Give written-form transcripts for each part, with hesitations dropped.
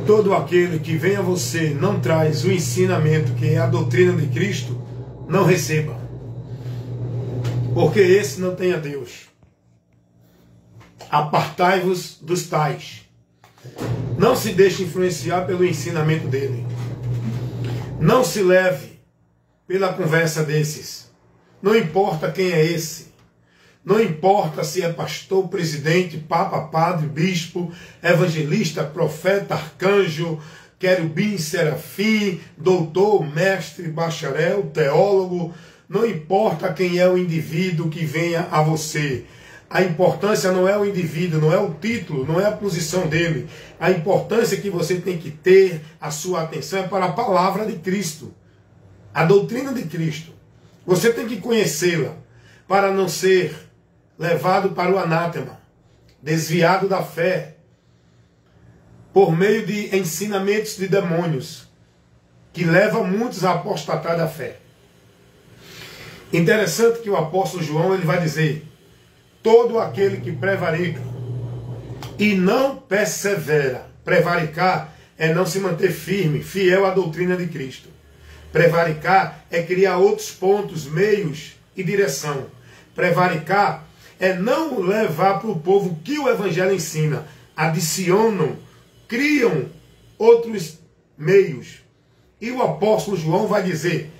Todo aquele que vem a você não traz o ensinamento que é a doutrina de Cristo, não receba. Porque esse não tem a Deus. Apartai-vos dos tais. Não se deixe influenciar pelo ensinamento dele. Não se leve pela conversa desses. Não importa quem é esse. Não importa se é pastor, presidente, papa, padre, bispo, evangelista, profeta, arcanjo, querubim, serafim, doutor, mestre, bacharel, teólogo. Não importa quem é o indivíduo que venha a você. A importância não é o indivíduo, não é o título, não é a posição dele. A importância que você tem que ter, a sua atenção é para a palavra de Cristo. A doutrina de Cristo. Você tem que conhecê-la para não ser levado para o anátema, desviado da fé, por meio de ensinamentos de demônios, que levam muitos a apostatar da fé. Interessante que o apóstolo João ele vai dizer: todo aquele que prevarica e não persevera. Prevaricar é não se manter firme, fiel à doutrina de Cristo. Prevaricar é criar outros pontos, meios e direção. Prevaricar é não levar para o povo o que o Evangelho ensina. Adicionam, criam outros meios. E o apóstolo João vai dizer: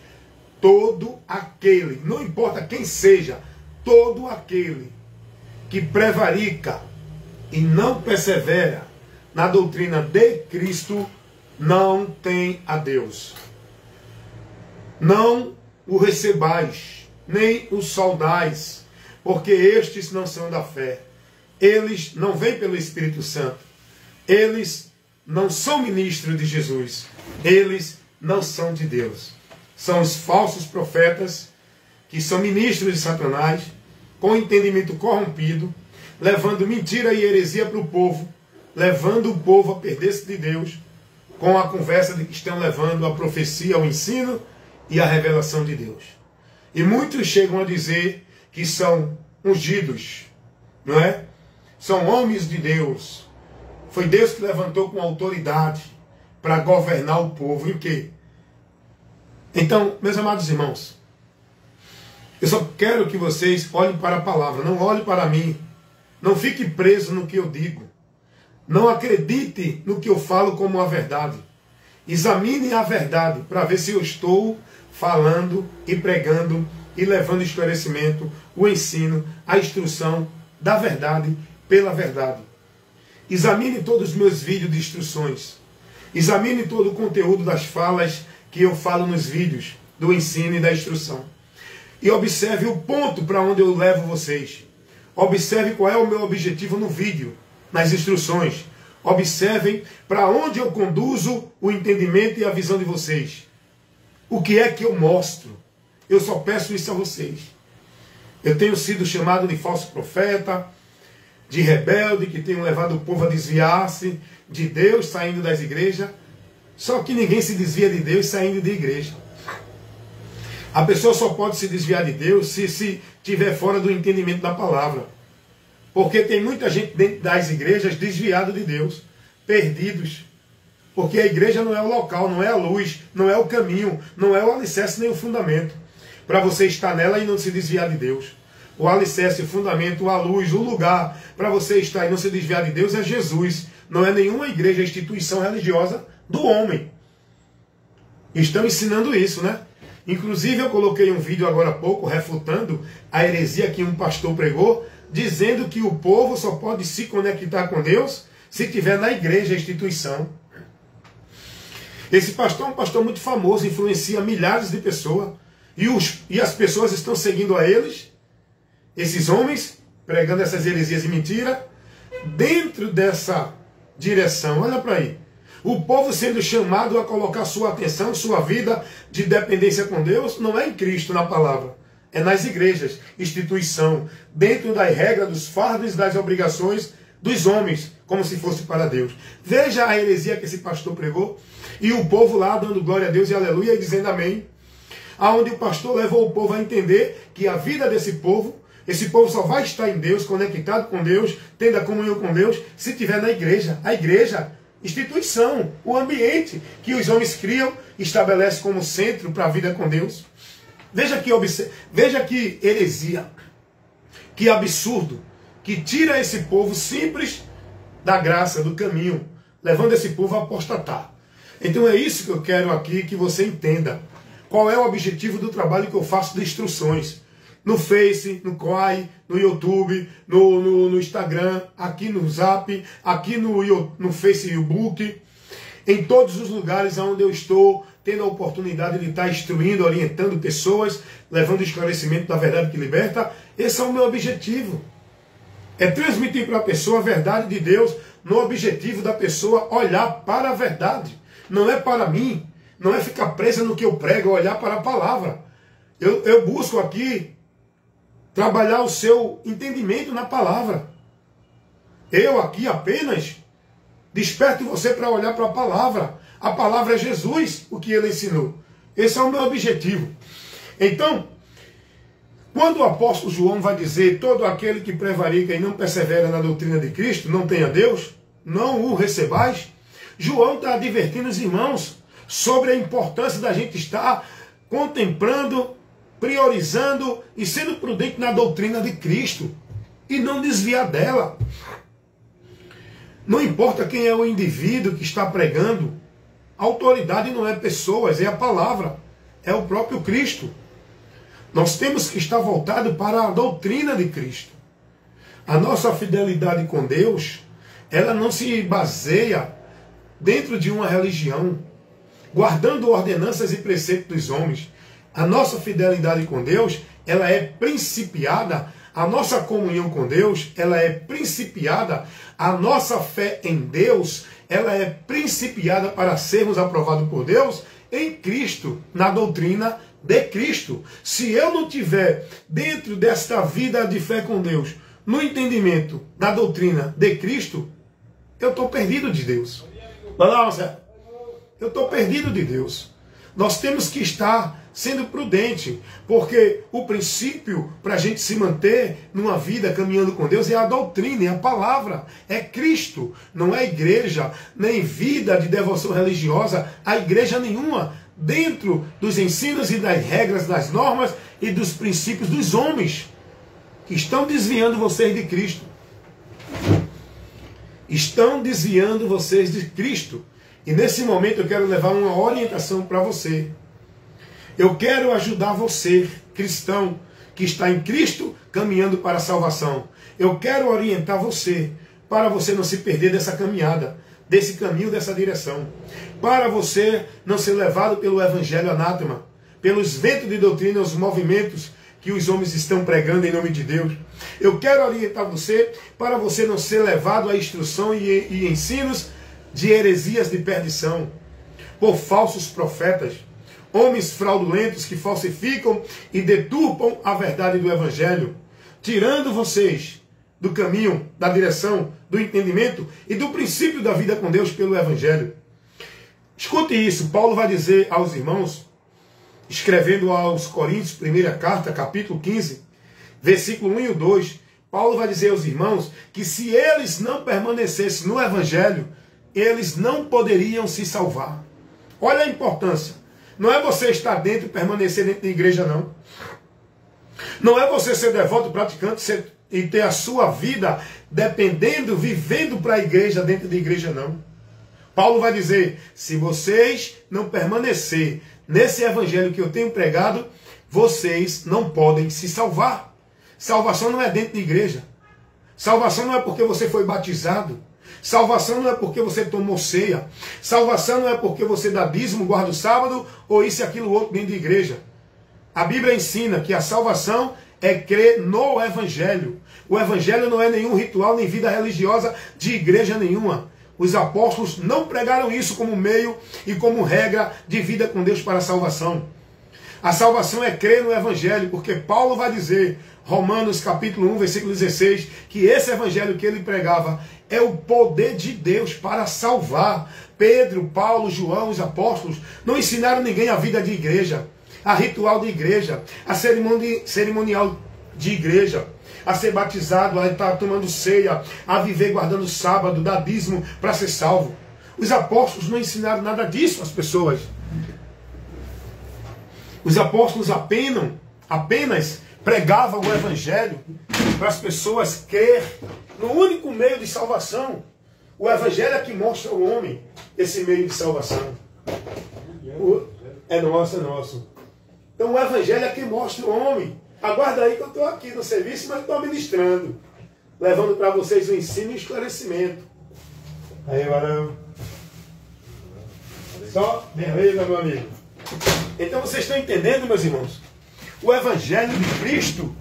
todo aquele, não importa quem seja, todo aquele que prevarica e não persevera na doutrina de Cristo, não tem a Deus. Não o recebais, nem o saudais, porque estes não são da fé. Eles não vêm pelo Espírito Santo. Eles não são ministros de Jesus. Eles não são de Deus. São os falsos profetas que são ministros de Satanás, com entendimento corrompido, levando mentira e heresia para o povo, levando o povo a perder-se de Deus, com a conversa de que estão levando a profecia, o ensino e a revelação de Deus. E muitos chegam a dizer que são ungidos, não é? São homens de Deus. Foi Deus que levantou com autoridade para governar o povo. E o quê? Então, meus amados irmãos, eu só quero que vocês olhem para a palavra, não olhem para mim. Não fique preso no que eu digo. Não acredite no que eu falo como a verdade. Examine a verdade para ver se eu estou falando e pregando e levando esclarecimento, o ensino, a instrução da verdade pela verdade. Examine todos os meus vídeos de instruções. Examine todo o conteúdo das falas que eu falo nos vídeos do ensino e da instrução. E observe o ponto para onde eu levo vocês. Observe qual é o meu objetivo no vídeo, nas instruções. Observem para onde eu conduzo o entendimento e a visão de vocês. O que é que eu mostro? Eu só peço isso a vocês. Eu tenho sido chamado de falso profeta, de rebelde, que tenho levado o povo a desviar-se de Deus, saindo das igrejas. Só que ninguém se desvia de Deus saindo de igreja. A pessoa só pode se desviar de Deus se estiver fora do entendimento da palavra. Porque tem muita gente dentro das igrejas desviada de Deus, perdidos. Porque a igreja não é o local, não é a luz, não é o caminho, não é o alicerce nem o fundamento para você estar nela e não se desviar de Deus. O alicerce, o fundamento, a luz, o lugar para você estar e não se desviar de Deus é Jesus. Não é nenhuma igreja, instituição religiosa do homem. Estão ensinando isso, né? Inclusive eu coloquei um vídeo agora há pouco refutando a heresia que um pastor pregou, dizendo que o povo só pode se conectar com Deus se estiver na igreja, a instituição. Esse pastor é um pastor muito famoso, influencia milhares de pessoas. E as pessoas estão seguindo a eles, esses homens, pregando essas heresias e mentiras, dentro dessa direção. Olha para aí. O povo sendo chamado a colocar sua atenção, sua vida de dependência com Deus, não é em Cristo, na palavra. É nas igrejas, instituição, dentro das regras, dos fardos e das obrigações dos homens, como se fosse para Deus. Veja a heresia que esse pastor pregou, e o povo lá dando glória a Deus e aleluia, e dizendo amém. Aonde o pastor levou o povo a entender que a vida desse povo, esse povo só vai estar em Deus, conectado com Deus, tendo a comunhão com Deus, se estiver na igreja. A igreja, instituição, o ambiente que os homens criam, estabelecem como centro para a vida com Deus. Veja que heresia, que absurdo, que tira esse povo simples da graça, do caminho, levando esse povo a apostatar. Então é isso que eu quero aqui que você entenda. Qual é o objetivo do trabalho que eu faço de instruções? No Face, no Quai, no YouTube, no Instagram, aqui no Zap, aqui no Facebook, em todos os lugares onde eu estou tendo a oportunidade de estar instruindo, orientando pessoas, levando o esclarecimento da verdade que liberta. Esse é o meu objetivo. É transmitir para a pessoa a verdade de Deus, no objetivo da pessoa olhar para a verdade. Não é para mim, não é ficar presa no que eu prego, é olhar para a palavra. Eu busco aqui trabalhar o seu entendimento na palavra. Eu aqui apenas desperto você para olhar para a palavra. A palavra é Jesus, o que ele ensinou. Esse é o meu objetivo. Então, quando o apóstolo João vai dizer: todo aquele que prevarica e não persevera na doutrina de Cristo, não tem a Deus, não o recebais, João está advertindo os irmãos sobre a importância da gente estar contemplando, priorizando e sendo prudente na doutrina de Cristo e não desviar dela. Não importa quem é o indivíduo que está pregando, a autoridade não é pessoas, é a palavra, é o próprio Cristo. Nós temos que estar voltados para a doutrina de Cristo. A nossa fidelidade com Deus, ela não se baseia dentro de uma religião, guardando ordenanças e preceitos dos homens. A nossa fidelidade com Deus, ela é principiada, a nossa comunhão com Deus, ela é principiada, a nossa fé em Deus, ela é principiada para sermos aprovados por Deus em Cristo, na doutrina de Cristo. Se eu não tiver dentro desta vida de fé com Deus, no entendimento da doutrina de Cristo, eu estou perdido de Deus. Eu estou perdido de Deus. Nós temos que estar sendo prudente, porque o princípio para a gente se manter numa vida caminhando com Deus é a doutrina, é a palavra, é Cristo, não é igreja, nem vida de devoção religiosa, a igreja nenhuma, dentro dos ensinos e das regras, das normas e dos princípios dos homens, que estão desviando vocês de Cristo. Estão desviando vocês de Cristo. E nesse momento eu quero levar uma orientação para você. Eu quero ajudar você, cristão, que está em Cristo, caminhando para a salvação. Eu quero orientar você, para você não se perder dessa caminhada, desse caminho, dessa direção. Para você não ser levado pelo evangelho anátema, pelos ventos de doutrina, os movimentos que os homens estão pregando em nome de Deus. Eu quero orientar você, para você não ser levado à instrução e ensinos de heresias de perdição, por falsos profetas, homens fraudulentos que falsificam e deturpam a verdade do Evangelho, tirando vocês do caminho, da direção, do entendimento e do princípio da vida com Deus pelo Evangelho. Escute isso, Paulo vai dizer aos irmãos, escrevendo aos Coríntios, primeira carta, capítulo 15, versículo 1 e 2, Paulo vai dizer aos irmãos que se eles não permanecessem no Evangelho, eles não poderiam se salvar. Olha a importância. Não é você estar dentro e permanecer dentro da igreja, não. Não é você ser devoto, praticante e ter a sua vida dependendo, vivendo para a igreja, dentro da igreja, não. Paulo vai dizer, se vocês não permanecer nesse evangelho que eu tenho pregado, vocês não podem se salvar. Salvação não é dentro da igreja. Salvação não é porque você foi batizado. Salvação não é porque você tomou ceia. Salvação não é porque você dá dízimo, guarda o sábado, ou isso e aquilo outro dentro da igreja. A Bíblia ensina que a salvação é crer no Evangelho. O Evangelho não é nenhum ritual, nem vida religiosa de igreja nenhuma. Os apóstolos não pregaram isso como meio e como regra de vida com Deus para a salvação. A salvação é crer no Evangelho, porque Paulo vai dizer, Romanos capítulo 1, versículo 16, que esse Evangelho que ele pregava é o poder de Deus para salvar. Pedro, Paulo, João, os apóstolos não ensinaram ninguém a vida de igreja, a ritual de igreja, a cerimonial de igreja, a ser batizado, a estar tomando ceia, a viver guardando o sábado, dar dízimo para ser salvo. Os apóstolos não ensinaram nada disso às pessoas. Os apóstolos apenas pregavam o evangelho para as pessoas crer no único meio de salvação. O evangelho é que mostra ao homem esse meio de salvação. É nosso. Então o evangelho é que mostra o homem. Aguarda aí que eu estou aqui no serviço, mas estou ministrando, levando para vocês o ensino e o esclarecimento. Aí, varão. Só beleza, meu amigo. Então vocês estão entendendo, meus irmãos? O evangelho de Cristo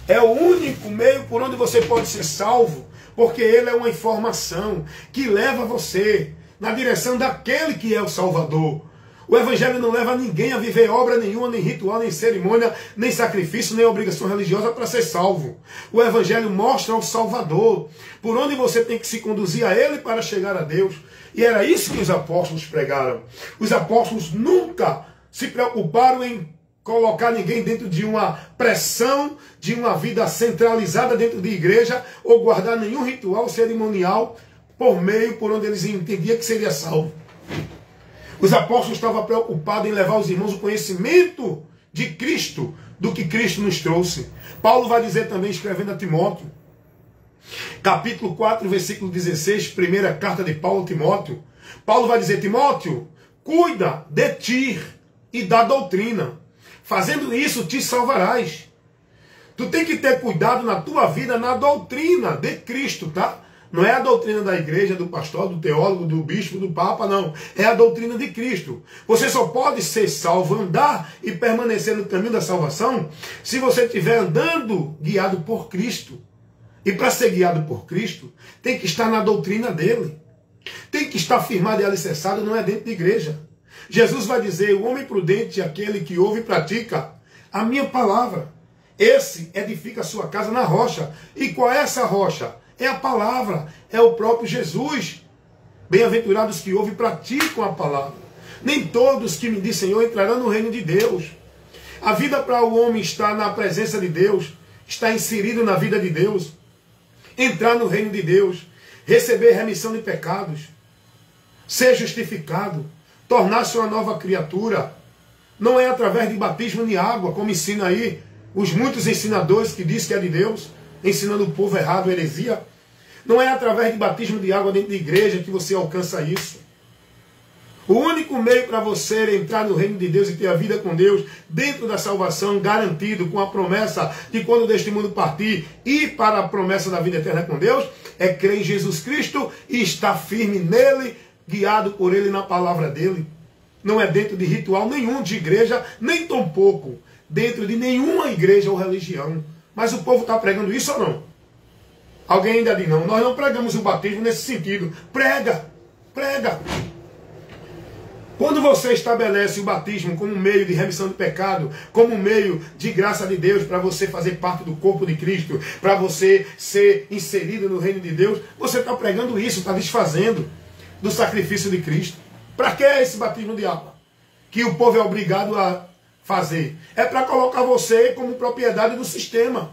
é o único meio por onde você pode ser salvo, porque ele é uma informação que leva você na direção daquele que é o Salvador. O evangelho não leva ninguém a viver obra nenhuma, nem ritual, nem cerimônia, nem sacrifício, nem obrigação religiosa para ser salvo. O evangelho mostra o Salvador, por onde você tem que se conduzir a ele para chegar a Deus. E era isso que os apóstolos pregaram. Os apóstolos nunca se preocuparam em colocar ninguém dentro de uma pressão, de uma vida centralizada dentro de igreja, ou guardar nenhum ritual cerimonial por onde eles entendiam que seria salvo. Os apóstolos estavam preocupados em levar os irmãos o conhecimento de Cristo, do que Cristo nos trouxe. Paulo vai dizer também, escrevendo a Timóteo, capítulo 4, versículo 16, primeira carta de Paulo a Timóteo. Paulo vai dizer: Timóteo, cuida de ti e da doutrina. Fazendo isso, te salvarás. Tu tem que ter cuidado na tua vida, na doutrina de Cristo, tá? Não é a doutrina da igreja, do pastor, do teólogo, do bispo, do papa, não. É a doutrina de Cristo. Você só pode ser salvo, andar e permanecer no caminho da salvação, se você estiver andando guiado por Cristo. E para ser guiado por Cristo, tem que estar na doutrina dele. Tem que estar firmado e alicerçado, não é dentro da igreja. Jesus vai dizer: o homem prudente é aquele que ouve e pratica a minha palavra. Esse edifica a sua casa na rocha. E qual é essa rocha? É a palavra, é o próprio Jesus. Bem-aventurados que ouvem e praticam a palavra. Nem todos que me dizem Senhor entrarão no reino de Deus. A vida para o homem estar na presença de Deus, estar inserido na vida de Deus, entrar no reino de Deus, receber remissão de pecados, ser justificado, tornar-se uma nova criatura, não é através de batismo de água, como ensina aí os muitos ensinadores que dizem que é de Deus, ensinando o povo errado, heresia. Não é através de batismo de água dentro da igreja que você alcança isso. O único meio para você entrar no reino de Deus e ter a vida com Deus, dentro da salvação, garantido, com a promessa de quando deste mundo partir, ir para a promessa da vida eterna com Deus, é crer em Jesus Cristo e estar firme nele, guiado por ele na palavra dele. Não é dentro de ritual nenhum de igreja, nem tampouco dentro de nenhuma igreja ou religião. Mas o povo está pregando isso ou não? Alguém ainda diz: não, nós não pregamos o batismo nesse sentido. Prega, prega. Quando você estabelece o batismo como meio de remissão de pecado, como meio de graça de Deus para você fazer parte do corpo de Cristo, para você ser inserido no reino de Deus, você está pregando isso, está desfazendo do sacrifício de Cristo. Para que é esse batismo de água? Que o povo é obrigado a fazer. É para colocar você como propriedade do sistema.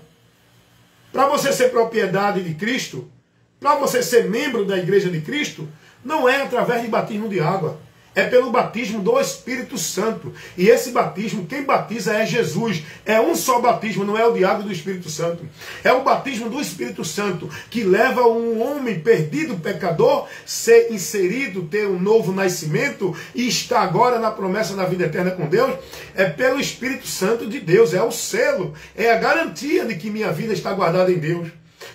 Para você ser propriedade de Cristo, para você ser membro da igreja de Cristo, não é através de batismo de água. É pelo batismo do Espírito Santo. E esse batismo, quem batiza é Jesus. É um só batismo, não é o de água do Espírito Santo. É o batismo do Espírito Santo que leva um homem perdido, pecador, ser inserido, ter um novo nascimento e estar agora na promessa da vida eterna com Deus. É pelo Espírito Santo de Deus. É o selo, é a garantia de que minha vida está guardada em Deus.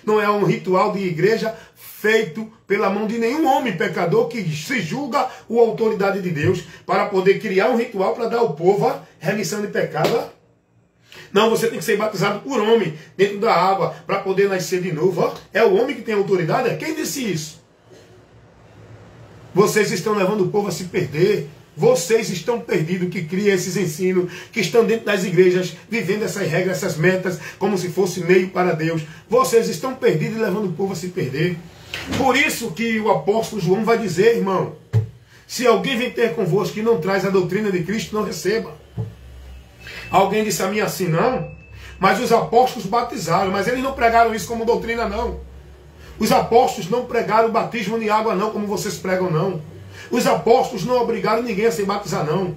Não é um ritual de igreja feito pela mão de nenhum homem pecador que se julga a autoridade de Deus para poder criar um ritual para dar ao povo a remissão de pecado. Não, você tem que ser batizado por homem dentro da água para poder nascer de novo. É o homem que tem autoridade? Quem disse isso? Vocês estão levando o povo a se perder. Vocês estão perdidos que criam esses ensinos, que estão dentro das igrejas, vivendo essas regras, essas metas, como se fosse meio para Deus. Vocês estão perdidos e levando o povo a se perder. Por isso que o apóstolo João vai dizer, irmão, se alguém vem ter convosco que não traz a doutrina de Cristo, não receba. Alguém disse a mim assim: não, mas os apóstolos batizaram, mas eles não pregaram isso como doutrina, não. Os apóstolos não pregaram o batismo em água, não, como vocês pregam, não. Os apóstolos não obrigaram ninguém a se batizar, não.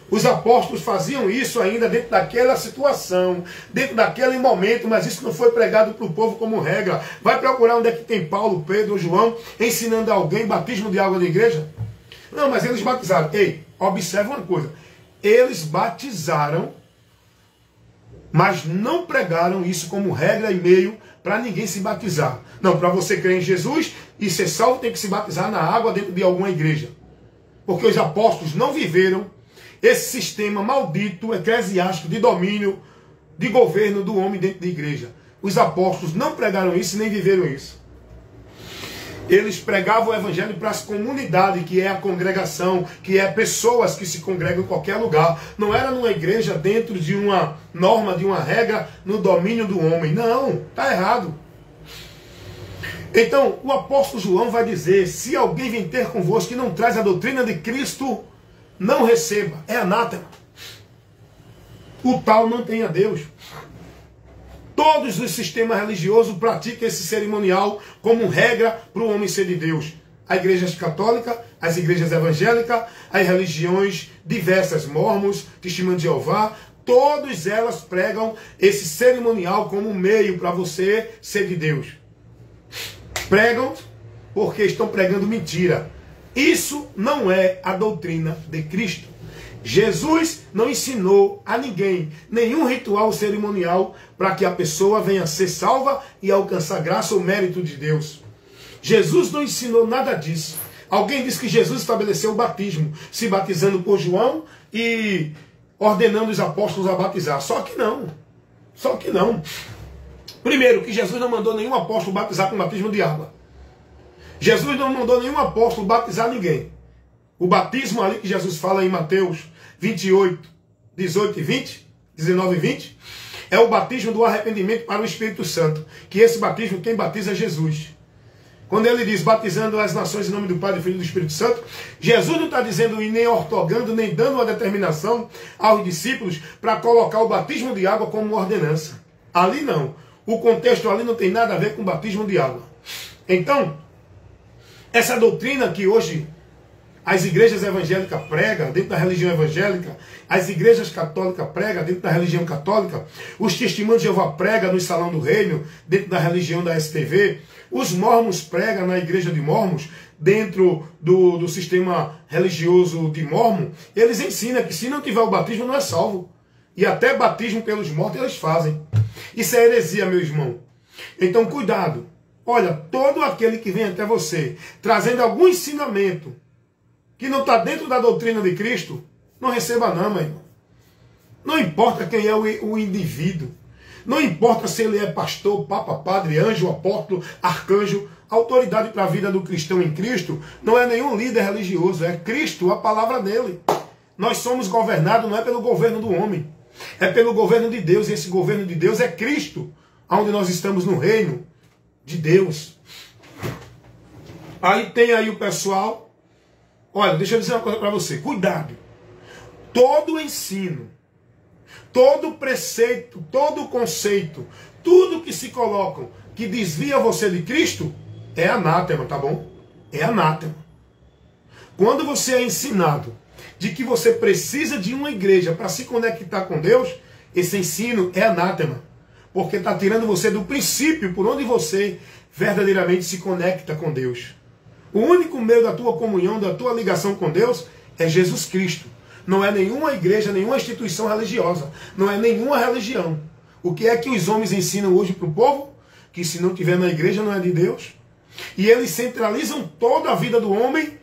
Os apóstolos faziam isso ainda dentro daquela situação, dentro daquele momento, mas isso não foi pregado para o povo como regra. Vai procurar onde é que tem Paulo, Pedro ou João ensinando alguém batismo de água na igreja? Não, mas eles batizaram. Ei, observe uma coisa. Eles batizaram, mas não pregaram isso como regra e meio para ninguém se batizar. Não, para você crer em Jesus e ser salvo tem que se batizar na água dentro de alguma igreja. Porque os apóstolos não viveram esse sistema maldito, eclesiástico, de domínio, de governo do homem dentro da igreja. Os apóstolos não pregaram isso nem viveram isso. Eles pregavam o evangelho para as comunidades, que é a congregação, que é pessoas que se congregam em qualquer lugar. Não era numa igreja dentro de uma norma, de uma regra, no domínio do homem. Não, está errado. Então, o apóstolo João vai dizer, se alguém vem ter convosco que não traz a doutrina de Cristo, não receba, é anátema. O tal não tem a Deus. Todos os sistemas religiosos praticam esse cerimonial como regra para o homem ser de Deus. A igreja católica, as igrejas evangélicas, as religiões diversas, mormons, testemunhos de Jeová, todas elas pregam esse cerimonial como meio para você ser de Deus. Pregam porque estão pregando mentira. Isso não é a doutrina de Cristo. Jesus não ensinou a ninguém nenhum ritual cerimonial para que a pessoa venha a ser salva e alcançar graça ou mérito de Deus. Jesus não ensinou nada disso. Alguém diz que Jesus estabeleceu o batismo, se batizando por João e ordenando os apóstolos a batizar. Só que não. Só que não. Primeiro, que Jesus não mandou nenhum apóstolo batizar com batismo de água. Jesus não mandou nenhum apóstolo batizar ninguém. O batismo ali que Jesus fala em Mateus 28, 18 e 20, 19 e 20, é o batismo do arrependimento para o Espírito Santo. Que esse batismo, quem batiza é Jesus. Quando ele diz, batizando as nações em nome do Pai, do Filho e do Espírito Santo, Jesus não está dizendo e nem ortogando, nem dando uma determinação aos discípulos para colocar o batismo de água como ordenança. Ali não. O contexto ali não tem nada a ver com batismo de água. Então, essa doutrina que hoje as igrejas evangélicas pregam dentro da religião evangélica, as igrejas católicas pregam dentro da religião católica, os testemunhos de Jeová pregam no Salão do Reino, dentro da religião da STV, os mormons pregam na igreja de mormons, dentro do sistema religioso de mormon, eles ensinam que se não tiver o batismo não é salvo. E até batismo pelos mortos eles fazem. Isso é heresia, meu irmão. Então cuidado. Olha, todo aquele que vem até você, trazendo algum ensinamento que não está dentro da doutrina de Cristo, não receba não, meu irmão. Não importa quem é o indivíduo. Não importa se ele é pastor, papa, padre, anjo, apóstolo, arcanjo. A autoridade para a vida do cristão em Cristo não é nenhum líder religioso. É Cristo, a palavra dele. Nós somos governados não é pelo governo do homem. É pelo governo de Deus. E esse governo de Deus é Cristo. Onde nós estamos no reino de Deus. Aí tem aí o pessoal. Olha, deixa eu dizer uma coisa para você. Cuidado. Todo ensino, todo preceito, todo conceito, tudo que se colocam que desvia você de Cristo, é anátema, tá bom? É anátema. Quando você é ensinado de que você precisa de uma igreja para se conectar com Deus, esse ensino é anátema. Porque está tirando você do princípio por onde você verdadeiramente se conecta com Deus. O único meio da tua comunhão, da tua ligação com Deus, é Jesus Cristo. Não é nenhuma igreja, nenhuma instituição religiosa. Não é nenhuma religião. O que é que os homens ensinam hoje para o povo? Que se não estiver na igreja não é de Deus. E eles centralizam toda a vida do homem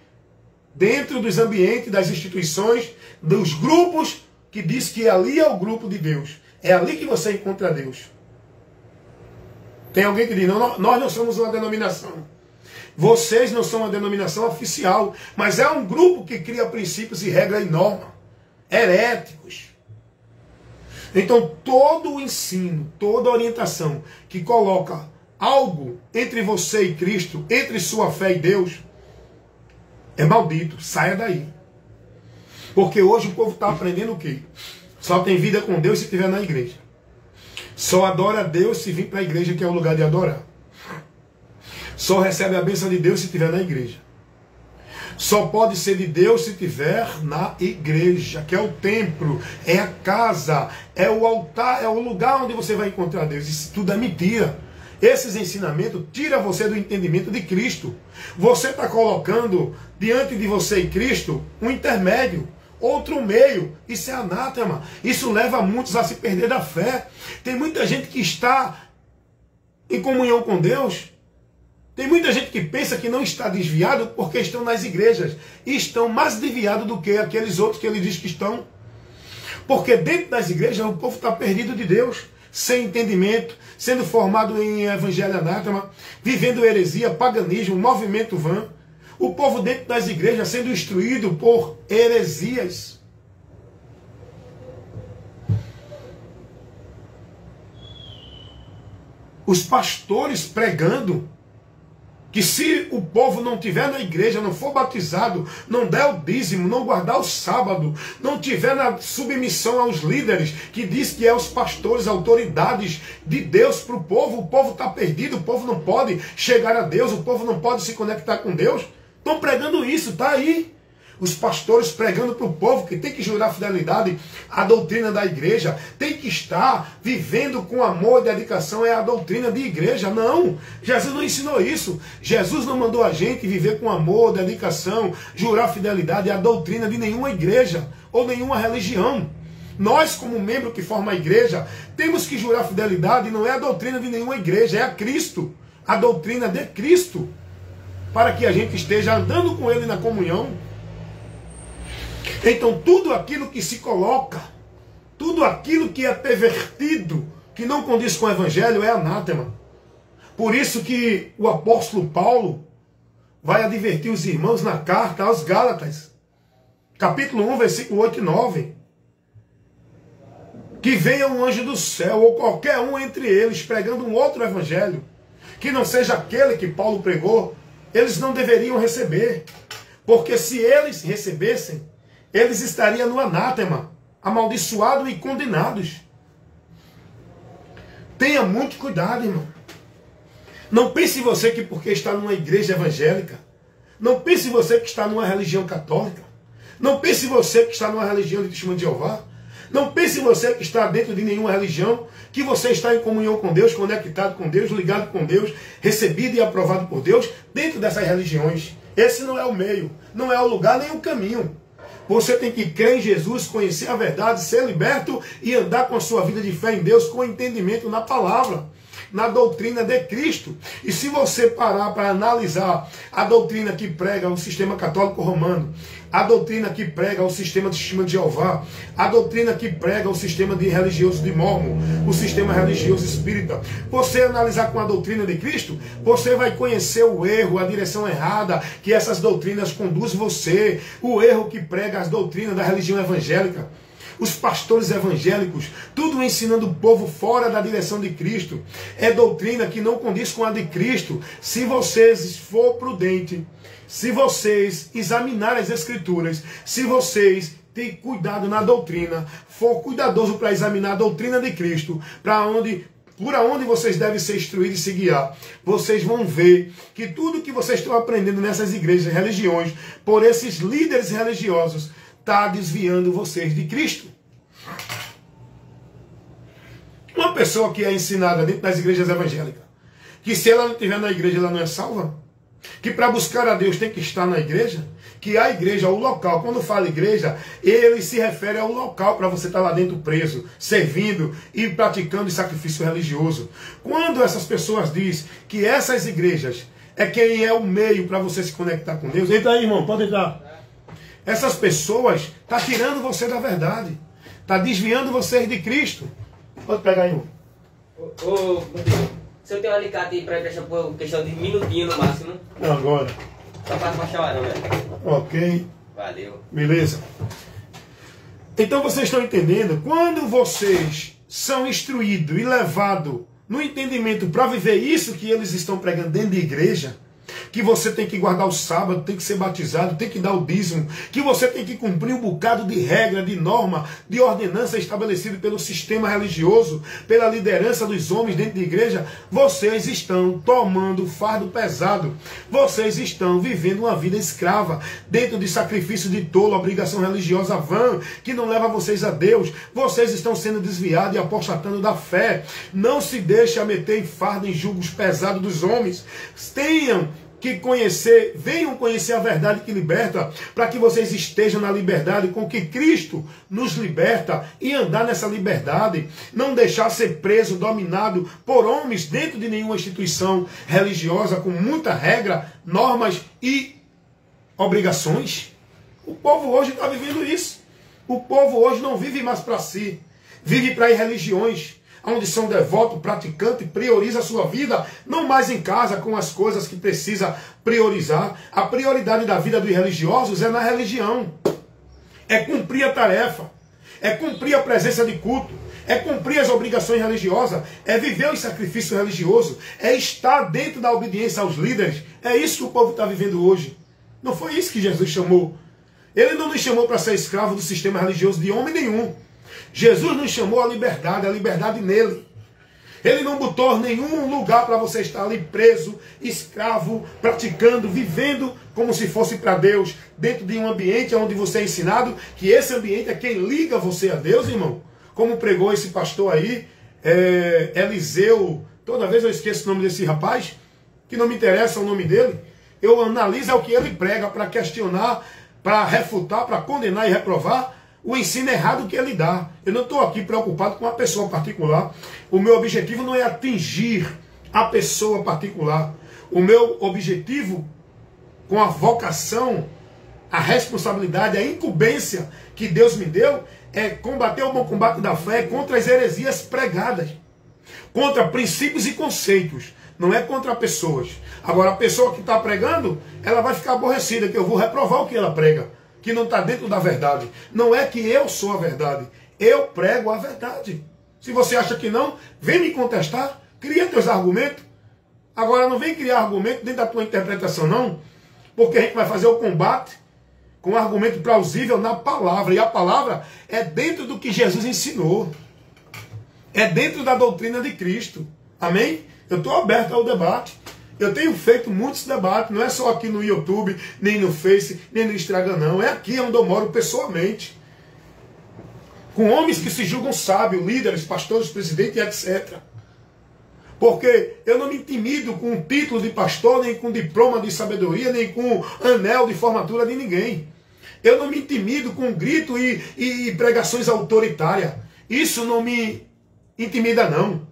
dentro dos ambientes, das instituições, dos grupos, que diz que ali é o grupo de Deus. É ali que você encontra Deus. Tem alguém que diz, não, nós não somos uma denominação. Vocês não são uma denominação oficial, mas é um grupo que cria princípios e regras e normas. Heréticos. Então todo o ensino, toda a orientação que coloca algo entre você e Cristo, entre sua fé e Deus, é maldito. Saia daí. Porque hoje o povo está aprendendo o quê? Só tem vida com Deus se estiver na igreja. Só adora a Deus se vir para a igreja, que é o lugar de adorar. Só recebe a bênção de Deus se estiver na igreja. Só pode ser de Deus se tiver na igreja, que é o templo, é a casa, é o altar, é o lugar onde você vai encontrar Deus. Isso tudo é mentira. Esses ensinamentos tiram você do entendimento de Cristo. Você está colocando diante de você e Cristo um intermédio, outro meio. Isso é anátema. Isso leva muitos a se perder da fé. Tem muita gente que está em comunhão com Deus. Tem muita gente que pensa que não está desviado porque estão nas igrejas. E estão mais desviados do que aqueles outros que ele diz que estão. Porque dentro das igrejas o povo está perdido de Deus, sem entendimento, sendo formado em evangelho anátema, vivendo heresia, paganismo, movimento vã. O povo dentro das igrejas sendo instruído por heresias. Os pastores pregando que se o povo não tiver na igreja, não for batizado, não der o dízimo, não guardar o sábado, não tiver na submissão aos líderes, que diz que é os pastores, autoridades de Deus para o povo está perdido, o povo não pode chegar a Deus, o povo não pode se conectar com Deus. Estão pregando isso, está aí. Os pastores pregando para o povo que tem que jurar fidelidade à doutrina da igreja, tem que estar vivendo com amor e dedicação, é a doutrina de igreja. Não, Jesus não ensinou isso. Jesus não mandou a gente viver com amor, dedicação, jurar fidelidade à doutrina de nenhuma igreja ou nenhuma religião. Nós, como membro que forma a igreja, temos que jurar fidelidade, não é a doutrina de nenhuma igreja, é a Cristo, a doutrina de Cristo, para que a gente esteja andando com Ele na comunhão. Então tudo aquilo que se coloca, tudo aquilo que é pervertido, que não condiz com o evangelho, é anátema. Por isso que o apóstolo Paulo vai advertir os irmãos na carta aos Gálatas, capítulo 1, versículo 8 e 9, que venha um anjo do céu, ou qualquer um entre eles, pregando um outro evangelho, que não seja aquele que Paulo pregou, eles não deveriam receber, porque se eles recebessem, eles estariam no anátema, amaldiçoados e condenados. Tenha muito cuidado, irmão. Não pense você que porque está numa igreja evangélica, não pense você que está numa religião católica, não pense você que está numa religião de Testemunho de Jeová, não pense você que está dentro de nenhuma religião, que você está em comunhão com Deus, conectado com Deus, ligado com Deus, recebido e aprovado por Deus, dentro dessas religiões. Esse não é o meio, não é o lugar nem o caminho. Você tem que crer em Jesus, conhecer a verdade, ser liberto e andar com a sua vida de fé em Deus, com entendimento na palavra, na doutrina de Cristo. E se você parar para analisar a doutrina que prega o sistema católico romano, a doutrina que prega o sistema de Testemunho de Jeová, a doutrina que prega o sistema de religioso de Mórmon, o sistema religioso espírita, você analisar com a doutrina de Cristo, você vai conhecer o erro, a direção errada que essas doutrinas conduzem você, o erro que prega as doutrinas da religião evangélica. Os pastores evangélicos, tudo ensinando o povo fora da direção de Cristo. É doutrina que não condiz com a de Cristo. Se vocês for prudente, se vocês examinarem as Escrituras, se vocês terem cuidado na doutrina, for cuidadoso para examinar a doutrina de Cristo, por onde vocês devem ser instruídos e se guiar, vocês vão ver que tudo que vocês estão aprendendo nessas igrejas, religiões, por esses líderes religiosos, está desviando vocês de Cristo. Uma pessoa que é ensinada dentro das igrejas evangélicas, que se ela não estiver na igreja, ela não é salva, que para buscar a Deus tem que estar na igreja, que a igreja, o local, quando fala igreja, ele se refere ao local para você estar lá dentro preso, servindo e praticando sacrifício religioso. Quando essas pessoas dizem que essas igrejas é quem é o meio para você se conectar com Deus, entra aí, irmão, pode entrar. Essas pessoas estão tirando você da verdade. Está desviando vocês de Cristo. Pode pegar aí, irmão. Se eu tenho um alicate aí para emprestar por questão de minutinho no máximo. Não, agora. Só para baixar o arão, velho. Ok. Valeu. Beleza. Então vocês estão entendendo? Quando vocês são instruídos e levados no entendimento para viver isso que eles estão pregando dentro de igreja, que você tem que guardar o sábado, tem que ser batizado, tem que dar o dízimo, que você tem que cumprir um bocado de regra, de norma, de ordenança estabelecido pelo sistema religioso, pela liderança dos homens dentro da igreja, vocês estão tomando fardo pesado. Vocês estão vivendo uma vida escrava, dentro de sacrifício de tolo, obrigação religiosa vã, que não leva vocês a Deus. Vocês estão sendo desviados e apostatando da fé. Não se deixe meter em fardo, em julgos pesados dos homens. Tenham que conhecer, venham conhecer a verdade que liberta, para que vocês estejam na liberdade com que Cristo nos liberta e andar nessa liberdade, não deixar ser preso, dominado por homens dentro de nenhuma instituição religiosa com muita regra, normas e obrigações. O povo hoje está vivendo isso. O povo hoje não vive mais para si, vive para ir religiões, onde são devotos, praticantes, prioriza a sua vida, não mais em casa com as coisas que precisa priorizar. A prioridade da vida dos religiosos é na religião. É cumprir a tarefa, é cumprir a presença de culto, é cumprir as obrigações religiosas, é viver o sacrifício religioso, é estar dentro da obediência aos líderes. É isso que o povo está vivendo hoje. Não foi isso que Jesus chamou. Ele não nos chamou para ser escravo do sistema religioso de homem nenhum. Jesus nos chamou à liberdade, a liberdade nele. Ele não botou nenhum lugar para você estar ali preso, escravo, praticando, vivendo como se fosse para Deus, dentro de um ambiente onde você é ensinado que esse ambiente é quem liga você a Deus, irmão. Como pregou esse pastor aí, Eliseu, toda vez eu esqueço o nome desse rapaz, que não me interessa o nome dele, eu analiso o que ele prega para questionar, para refutar, para condenar e reprovar o ensino errado que ele dá. Eu não estou aqui preocupado com uma pessoa particular. O meu objetivo não é atingir a pessoa particular. O meu objetivo, com a vocação, a responsabilidade, a incumbência que Deus me deu, é combater o bom combate da fé contra as heresias pregadas, contra princípios e conceitos, não é contra pessoas. Agora, a pessoa que está pregando, ela vai ficar aborrecida, que eu vou reprovar o que ela prega, que não está dentro da verdade. Não é que eu sou a verdade, eu prego a verdade. Se você acha que não, vem me contestar, cria teus argumentos. Agora não vem criar argumento dentro da tua interpretação não, porque a gente vai fazer o combate com um argumento plausível na palavra, e a palavra é dentro do que Jesus ensinou, é dentro da doutrina de Cristo. Amém? Eu estou aberto ao debate. Eu tenho feito muitos debates, não é só aqui no YouTube, nem no Face, nem no Instagram, não. É aqui onde eu moro pessoalmente. Com homens que se julgam sábios, líderes, pastores, presidentes, etc. Porque eu não me intimido com um título de pastor, nem com diploma de sabedoria, nem com anel de formatura de ninguém. Eu não me intimido com grito e pregações autoritárias. Isso não me intimida, não.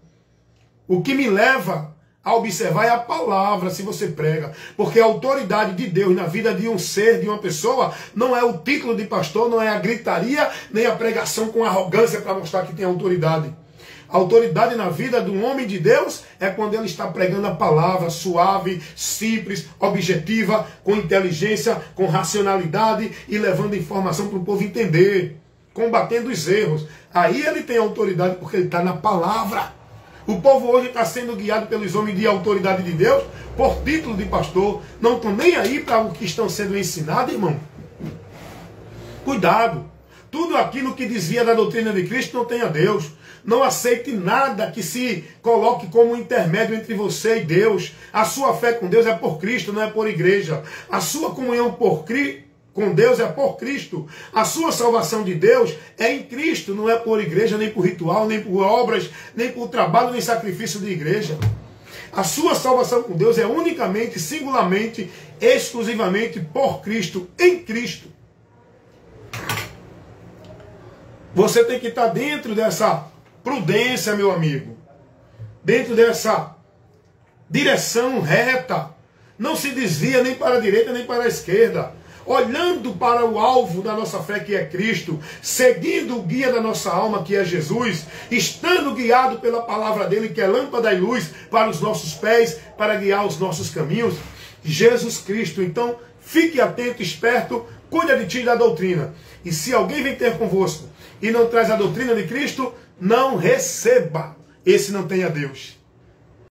O que me leva a observar é a palavra, se você prega. Porque a autoridade de Deus na vida de um ser, de uma pessoa, não é o título de pastor, não é a gritaria, nem a pregação com arrogância para mostrar que tem autoridade. A autoridade na vida de um homem de Deus é quando ele está pregando a palavra suave, simples, objetiva, com inteligência, com racionalidade e levando informação para o povo entender, combatendo os erros. Aí ele tem autoridade porque ele está na palavra. O povo hoje está sendo guiado pelos homens de autoridade de Deus, por título de pastor. Não estão nem aí para o que estão sendo ensinados, irmão. Cuidado. Tudo aquilo que desvia da doutrina de Cristo não tem a Deus. Não aceite nada que se coloque como intermédio entre você e Deus. A sua fé com Deus é por Cristo, não é por igreja. A sua comunhão com Deus é por Cristo. A sua salvação de Deus é em Cristo, não é por igreja, nem por ritual, nem por obras, nem por trabalho, nem sacrifício de igreja. A sua salvação com Deus é unicamente, singularmente, exclusivamente por Cristo, em Cristo. Você tem que estar dentro dessa prudência, meu amigo. Dentro dessa direção reta. Não se desvia nem para a direita, nem para a esquerda. Olhando para o alvo da nossa fé, que é Cristo, seguindo o guia da nossa alma, que é Jesus, estando guiado pela palavra dele, que é lâmpada e luz para os nossos pés, para guiar os nossos caminhos, Jesus Cristo. Então, fique atento, esperto, cuide de ti e da doutrina. E se alguém vem ter convosco e não traz a doutrina de Cristo, não receba. Esse não tem a Deus.